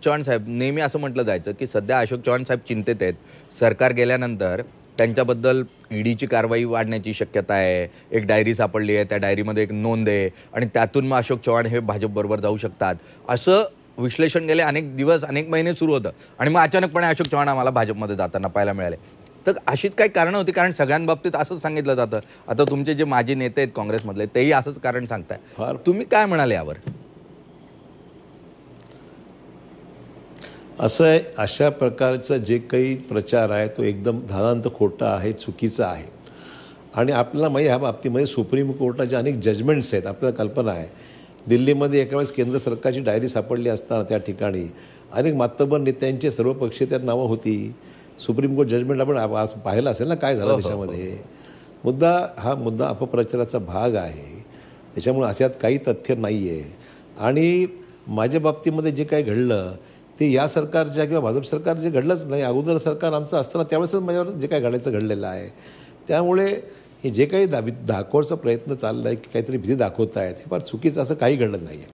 चव्हाण साहेब, नेहमी असं म्हटलं जायचं की सध्या अशोक चव्हाण साहेब चिंतेत आहेत. सरकार गेल्यानंतर त्यांच्याबद्दल ईडीची कारवाई वाढण्याची शक्यता आहे. एक डायरी सापडली आहे, त्या डायरीमध्ये एक नोंद आहे आणि त्यातून मग अशोक चव्हाण हे भाजपबरोबर जाऊ शकतात. असं विश्लेषण गेले अनेक दिवस, अनेक महिने सुरू होतं आणि मग अचानकपणे अशोक चव्हाण आम्हाला भाजपमध्ये जाताना पाहायला मिळाले. तर अशीच काही कारणं होती, कारण सगळ्यांबाबतीत असंच सांगितलं जातं. आता तुमचे जे माजी नेते आहेत काँग्रेसमधले, तेही असंच कारण सांगताय. तुम्ही काय म्हणाले यावर? असं आहे, अशा प्रकारचा जे काही प्रचार आहे तो एकदम धादांत खोटा आहे, चुकीचा आहे. आणि आपल्याला माहिती ह्या बाबतीमध्ये सुप्रीम कोर्टाचे अनेक जजमेंट्स आहेत. आपल्याला कल्पना आहे, दिल्लीमध्ये एका वेळेस केंद्र सरकारची डायरी सापडली असताना त्या ठिकाणी अनेक मातब्बर नेत्यांचे सर्वपक्षीय त्यात नावं होती. सुप्रीम कोर्ट जजमेंट आपण आज पाहिलं असेल ना काय झालं देशामध्ये. मुद्दा अपप्रचाराचा भाग आहे. त्याच्यामुळे अशात काही तथ्य नाही आहे. आणि माझ्या बाबतीमध्ये जे काही घडलं ते या सरकारच्या किंवा भाजप सरकार जे घडलंच नाही, अगोदर सरकार आमचं असताना त्यावेळेसच माझ्यावर जे काही घडायचं घडलेलं आहे. त्यामुळे हे जे काही दाखवण्याचा प्रयत्न चालला आहे की काहीतरी भीती दाखवत आहेत हे फार चुकीचं, असं काही घडलं नाही आहे.